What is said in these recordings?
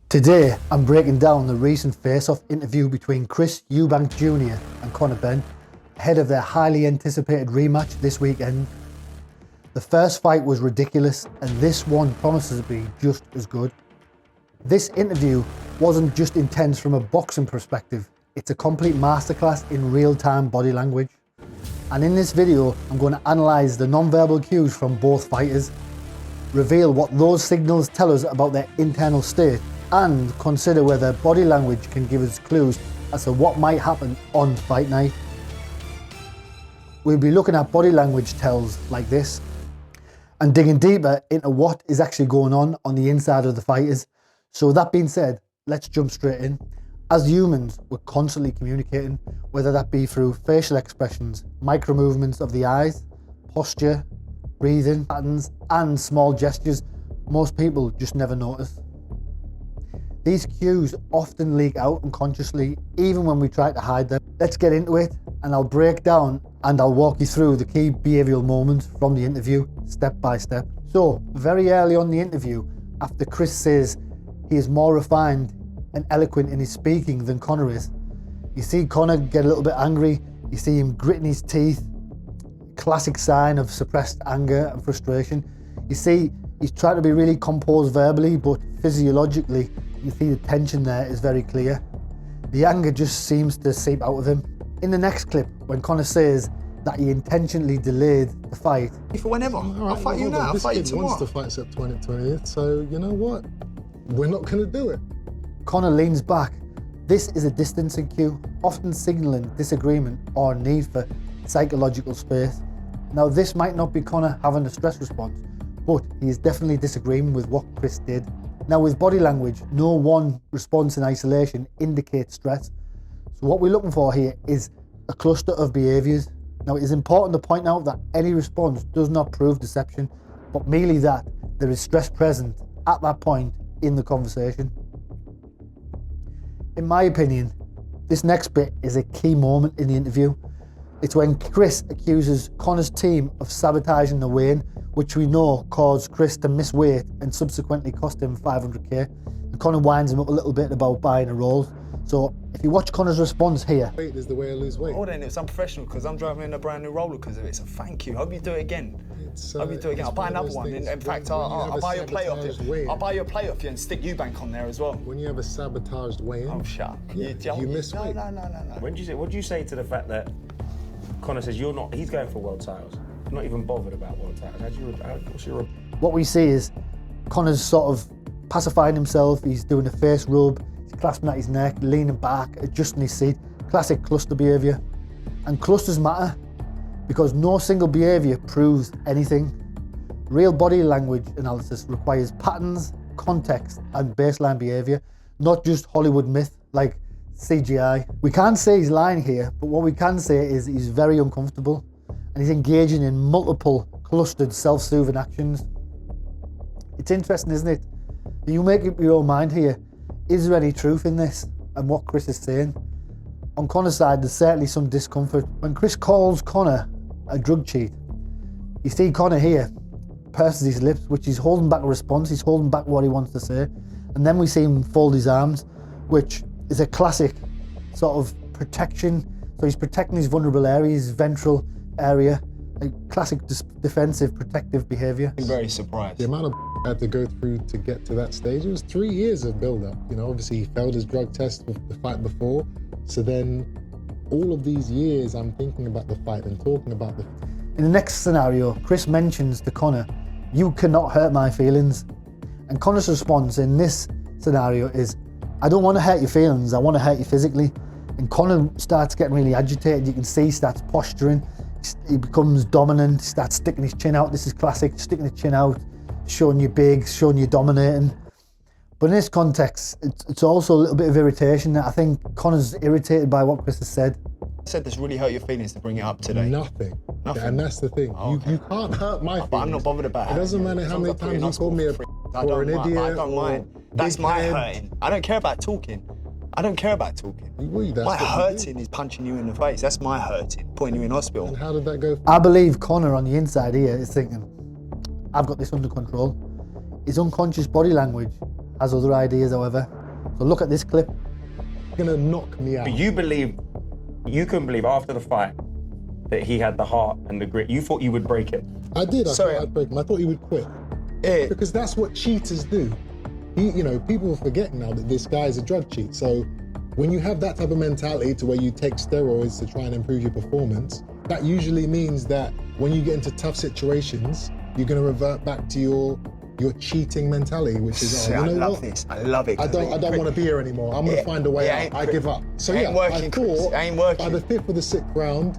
Today, I'm breaking down the recent face-off interview between Chris Eubank Jr. and Conor Benn ahead of their highly anticipated rematch this weekend. The first fight was ridiculous, and this one promises to be just as good. This interview wasn't just intense from a boxing perspective, it's a complete masterclass in real-time body language. And in this video, I'm going to analyse the non-verbal cues from both fighters, reveal what those signals tell us about their internal state, and consider whether body language can give us clues as to what might happen on fight night. We'll be looking at body language tells like this and digging deeper into what is actually going on the inside of the fighters. So with that being said, let's jump straight in. As humans, we're constantly communicating, whether that be through facial expressions, micro movements of the eyes, posture, breathing patterns, and small gestures most people just never notice. These cues often leak out unconsciously, even when we try to hide them. Let's get into it, and I'll break down and I'll walk you through the key behavioural moments from the interview, step by step. So, very early on in the interview, after Chris says he is more refined and eloquent in his speaking than Conor is, you see Conor get a little bit angry, you see him gritting his teeth, classic sign of suppressed anger and frustration. You see he's trying to be really composed verbally, but physiologically, you see the tension there is very clear. The anger just seems to seep out of him. In the next clip, when Conor says that he intentionally delayed the fight. For whenever. I'll fight you now, I'll fight you tomorrow. Wants to fight September 20th, so you know what? We're not going to do it. Conor leans back. This is a distancing cue, often signalling disagreement or need for psychological space. Now, this might not be Conor having a stress response, but he is definitely disagreeing with what Chris did. Now, with body language, no one response in isolation indicates stress. So what we're looking for here is a cluster of behaviours. Now, it is important to point out that any response does not prove deception, but merely that there is stress present at that point in the conversation. In my opinion, this next bit is a key moment in the interview. It's when Chris accuses Conor's team of sabotaging the weigh-in, which we know caused Chris to miss weight and subsequently cost him 500k. And Conor winds him up a little bit about buying a Rolls. So if you watch Conor's response here. Weight is the way I lose weight. Oh, then it's unprofessional because I'm driving in a brand new roller because of it. So thank you. Hope you do it again. Hope you do it again. I'll buy another one. In fact, I'll buy your plate off you. I'll buy your plate off you and stick Eubank on there as well. When you have a sabotaged weigh-in, oh, shut up. You miss weight. No. What do you say to the fact that Conor says he's going for world titles? You're not even bothered about world titles. What we see is Conor's sort of pacifying himself. He's doing a face rub, he's clasping at his neck, leaning back, adjusting his seat. Classic cluster behaviour. And clusters matter because no single behaviour proves anything. Real body language analysis requires patterns, context, and baseline behaviour, not just Hollywood myth like CGI. We can't say he's lying here, but what we can say is he's very uncomfortable and he's engaging in multiple clustered self-soothing actions. It's interesting, isn't it? You make up your own mind here. Is there any truth in this and what Chris is saying? On Conor's side, there's certainly some discomfort. When Chris calls Conor a drug cheat, you see Conor here purses his lips, which he's holding back a response, he's holding back what he wants to say. And then we see him fold his arms, which is a classic sort of protection. So he's protecting his vulnerable area, his ventral area, like classic defensive protective behaviour. I'm very surprised. The amount of I had to go through to get to that stage, it was 3 years of build-up. You know, obviously he failed his drug test with the fight before. So then all of these years I'm thinking about the fight and talking about the... In the next scenario, Chris mentions to Conor, "You cannot hurt my feelings." And Conor's response in this scenario is, "I don't want to hurt your feelings, I want to hurt you physically." And Conor starts getting really agitated. You can see he starts posturing. He becomes dominant, he starts sticking his chin out. This is classic, sticking the chin out, showing you big, showing you dominating. But in this context, it's also a little bit of irritation. I think Conor's irritated by what Chris has said. I said this really hurt your feelings to bring it up today. Nothing. And that's the thing. Oh, okay. You can't hurt my feelings. But I'm not bothered about it. It doesn't matter how many times you call me or an idiot. I don't mind. That's my hurting. I don't care about talking. My hurting is punching you in the face. That's my hurting, putting you in hospital. And how did that go? I believe Conor on the inside here is thinking, I've got this under control. His unconscious body language has other ideas, however. So look at this clip. Gonna knock me out. But you couldn't believe after the fight that he had the heart and the grit. You thought you would break it. I did. I Sorry. thought I'd break him. I thought he would quit. Yeah. Because that's what cheaters do. People forget now that this guy is a drug cheat. So when you have that type of mentality to where you take steroids to try and improve your performance, that usually means that when you get into tough situations, you're going to revert back to your cheating mentality, which is, I love this. I love it. I don't want to be here anymore. I'm going to find a way out. I give up. So ain't working, I Chris. thought Ain't working. by the 5th or the 6th round,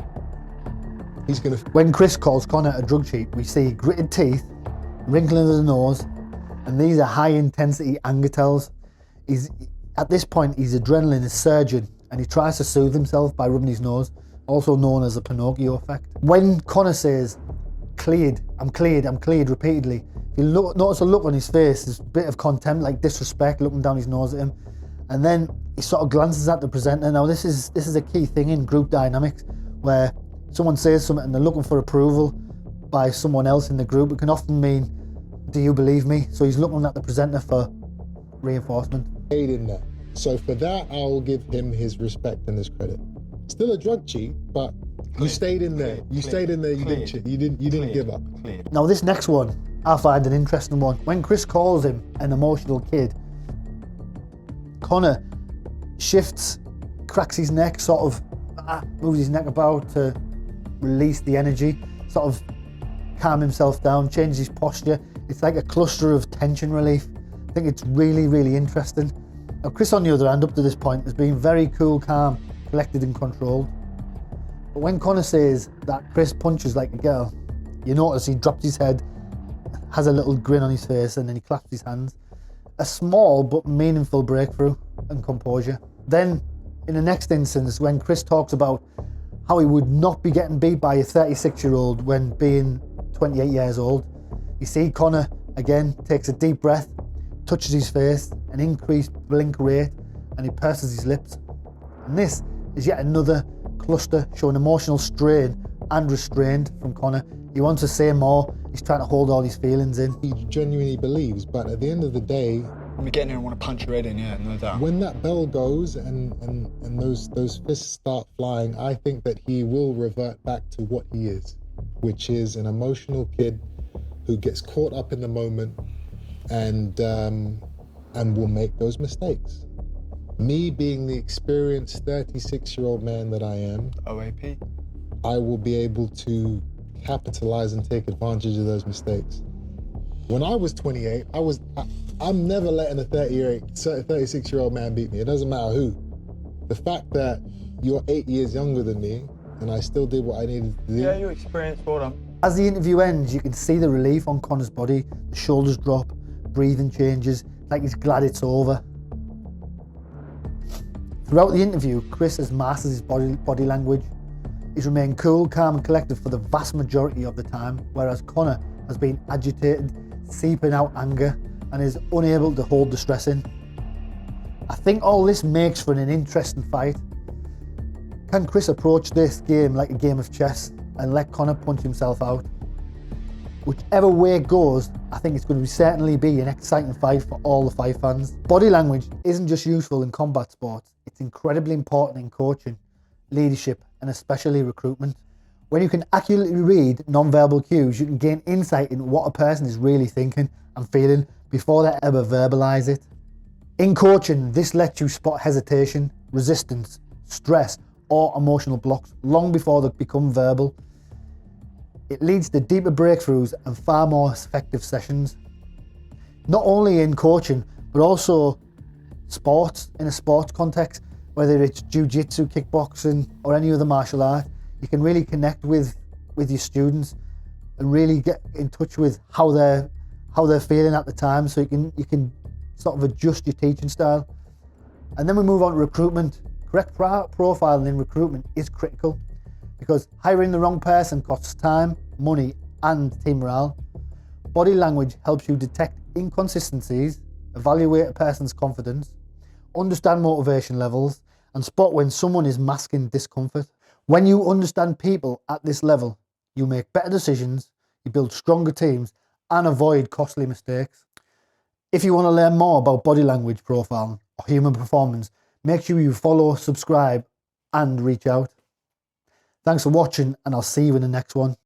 he's going to... When Chris calls Conor a drug cheat, we see gritted teeth, wrinkling of the nose, and these are high intensity anger tells. At this point, his adrenaline is surging and he tries to soothe himself by rubbing his nose, also known as the Pinocchio effect. When Conor says, cleared, I'm cleared repeatedly, if you notice a look on his face, there's a bit of contempt, like disrespect, looking down his nose at him. And then he sort of glances at the presenter. Now this is a key thing in group dynamics, where someone says something and they're looking for approval by someone else in the group. It can often mean, do you believe me? So he's looking at the presenter for reinforcement. Stayed in there. So for that, I'll give him his respect and his credit. Still a drug cheat, but you stayed in there. You stayed in there. You didn't cheat. You didn't give up. Now this next one, I find an interesting one. When Chris calls him an emotional kid, Conor shifts, cracks his neck, sort of moves his neck about to release the energy, sort of calm himself down, changes his posture. It's like a cluster of tension relief. I think it's really, really interesting. Now Chris, on the other hand, up to this point, has been very cool, calm, collected and controlled. But when Conor says that Chris punches like a girl, you notice he drops his head, has a little grin on his face, and then he claps his hands. A small but meaningful breakthrough and composure. Then, in the next instance, when Chris talks about how he would not be getting beat by a 36-year-old when being 28 years old, you see Conor, again, takes a deep breath, touches his face, an increased blink rate, and he purses his lips. And this is yet another cluster showing emotional strain and restraint from Conor. He wants to say more. He's trying to hold all his feelings in. He genuinely believes, but at the end of the day, When we get in there and want to punch your head in, yeah, no doubt. when that bell goes and those fists start flying, I think that he will revert back to what he is, which is an emotional kid who gets caught up in the moment and will make those mistakes. Me being the experienced 36-year-old man that I am, OAP. I will be able to capitalize and take advantage of those mistakes. When I was 28, I'm never letting a 36-year-old man beat me. It doesn't matter who. The fact that you're 8 years younger than me and I still did what I needed to do. Yeah, you experienced for them. As the interview ends, you can see the relief on Conor's body. The shoulders drop, breathing changes, like he's glad it's over. Throughout the interview, Chris has mastered his body language. He's remained cool, calm and collected for the vast majority of the time, whereas Conor has been agitated, seeping out anger, and is unable to hold the stress in. I think all this makes for an interesting fight. Can Chris approach this game like a game of chess and let Conor punch himself out? Whichever way it goes, I think it's going to certainly be an exciting fight for all the fight fans. Body language isn't just useful in combat sports, it's incredibly important in coaching, leadership, and especially recruitment. When you can accurately read non-verbal cues, you can gain insight into what a person is really thinking and feeling before they ever verbalise it. In coaching, this lets you spot hesitation, resistance, stress, or emotional blocks long before they become verbal. It leads to deeper breakthroughs and far more effective sessions. Not only in coaching, but also sports, in a sports context, whether it's jiu-jitsu, kickboxing, or any other martial art, you can really connect with your students and really get in touch with how they're feeling at the time, so you can sort of adjust your teaching style. And then we move on to recruitment. Correct profiling in recruitment is critical, because hiring the wrong person costs time, money, and team morale. Body language helps you detect inconsistencies, evaluate a person's confidence, understand motivation levels, and spot when someone is masking discomfort. When you understand people at this level, you make better decisions, you build stronger teams, and avoid costly mistakes. If you want to learn more about body language profiling or human performance, make sure you follow, subscribe, and reach out. Thanks for watching, and I'll see you in the next one.